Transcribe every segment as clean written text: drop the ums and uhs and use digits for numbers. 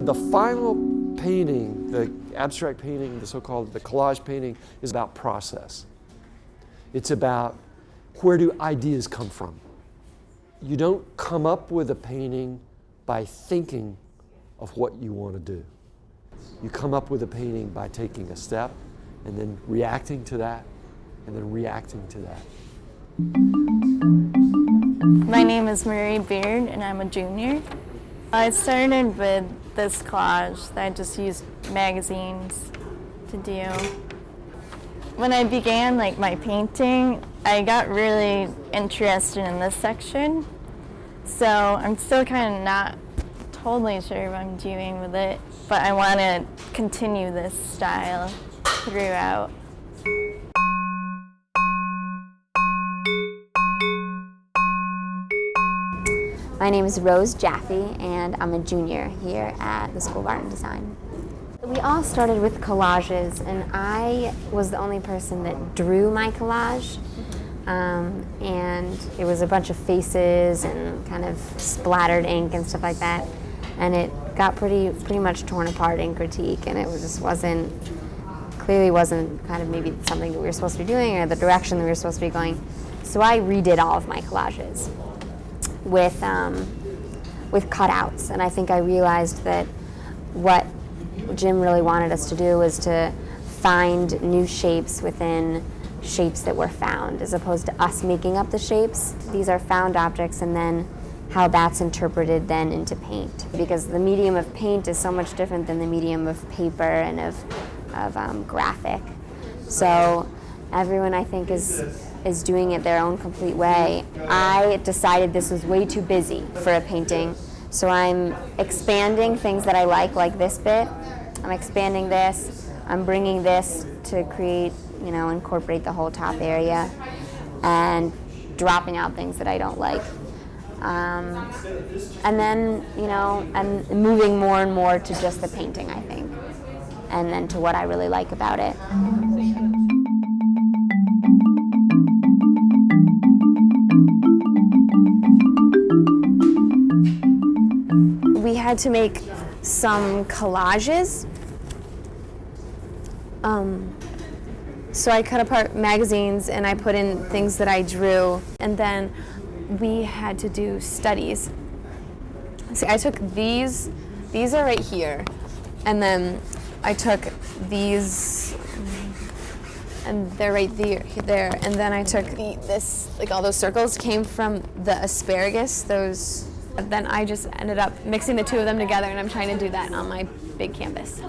The final painting, the abstract painting, the so-called the collage painting, is about process. It's about where do ideas come from. You don't come up with a painting by thinking of what you want to do. You come up with a painting by taking a step and then reacting to that and then reacting to that. My name is Marie Beard and I'm a junior. I started with this collage that I just used magazines to do. When I began my painting, I got really interested in this section. So I'm still kind of not totally sure what I'm doing with it, but I want to continue this style throughout. My name is Rose Jaffe, and I'm a junior here at the School of Art and Design. We all started with collages, and I was the only person that drew my collage. And it was a bunch of faces and kind of splattered ink and stuff like that. And it got pretty much torn apart in critique, and it just clearly wasn't kind of maybe something that we were supposed to be doing or the direction that we were supposed to be going. So I redid all of my collages with cutouts, and I think I realized that what Jim really wanted us to do was to find new shapes within shapes that were found, as opposed to us making up the shapes. These are found objects, and then how that's interpreted then into paint. Because the medium of paint is so much different than the medium of paper and of graphic. So everyone, I think, is doing it their own complete way. I decided this was way too busy for a painting, so I'm expanding things that I like this bit. I'm expanding this, I'm bringing this to create, incorporate the whole top area, and dropping out things that I don't like. And then, and moving more and more to just the painting, I think, and then to what I really like about it. We had to make some collages. So I cut apart magazines and I put in things that I drew, and then we had to do studies. So I took these are right here, and then I took these, and they're right there, and then I took this, all those circles came from the asparagus, then I just ended up mixing the two of them together, and I'm trying to do that on my big canvas.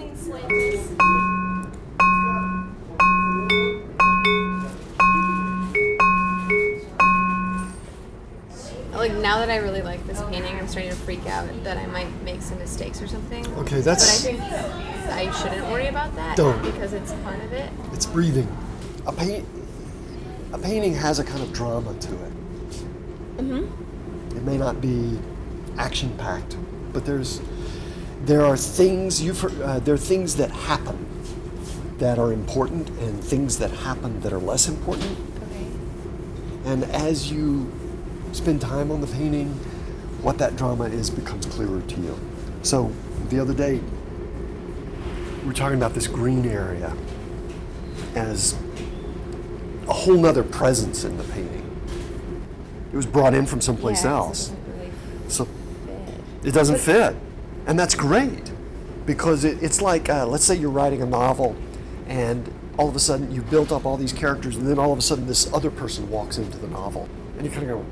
Now that I really like this painting, I'm starting to freak out that I might make some mistakes or something. Okay, that's... But I think I shouldn't worry about that. Don't. Because it's part of it. It's breathing. A painting has a kind of drama to it. Mm-hmm. It may not be action-packed, but there are things that happen that are important, and things that happen that are less important. Okay. And as you spend time on the painting, what that drama is becomes clearer to you. So the other day, we were talking about this green area as a whole nother presence in the painting. It was brought in from someplace else. So it doesn't fit. And that's great, because it's like, let's say you're writing a novel, and all of a sudden you've built up all these characters, and then all of a sudden this other person walks into the novel, and you kind of go,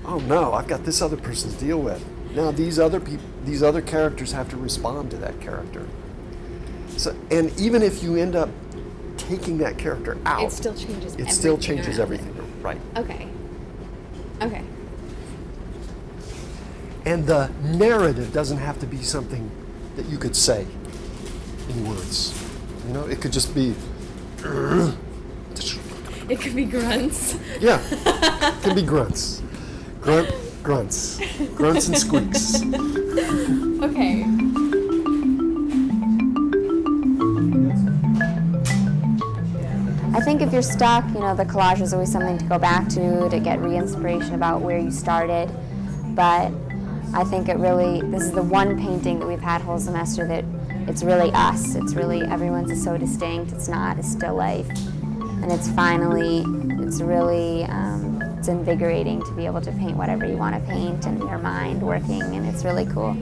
oh no, I've got this other person to deal with. Now these other characters have to respond to that character. So, and even if you end up taking that character out, it still changes everything. It still changes everything, right? Okay. And the narrative doesn't have to be something that you could say in words. It could just be. It could be grunts. Yeah, it can be grunts. Grunts and squeaks. Okay. I think if you're stuck, the collage is always something to go back to get re-inspiration about where you started. But I think this is the one painting that we've had whole semester that it's really us. It's really, everyone's is so distinct. It's not a still life. And it's really, it's invigorating to be able to paint whatever you want to paint and your mind working, and it's really cool.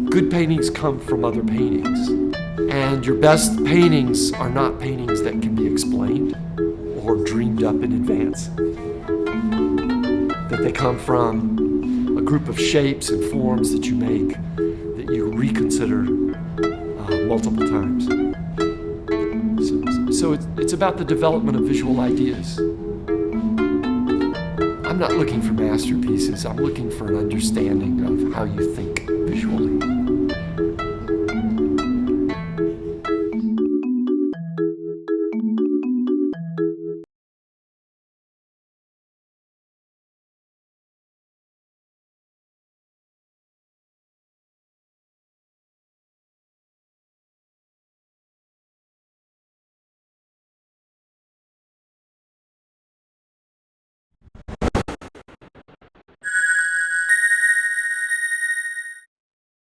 Good paintings come from other paintings, and your best paintings are not paintings that can be explained or dreamed up in advance. That they come from a group of shapes and forms that you make that you reconsider multiple times. So it's about the development of visual ideas. I'm not looking for masterpieces. I'm looking for an understanding of how you think visually.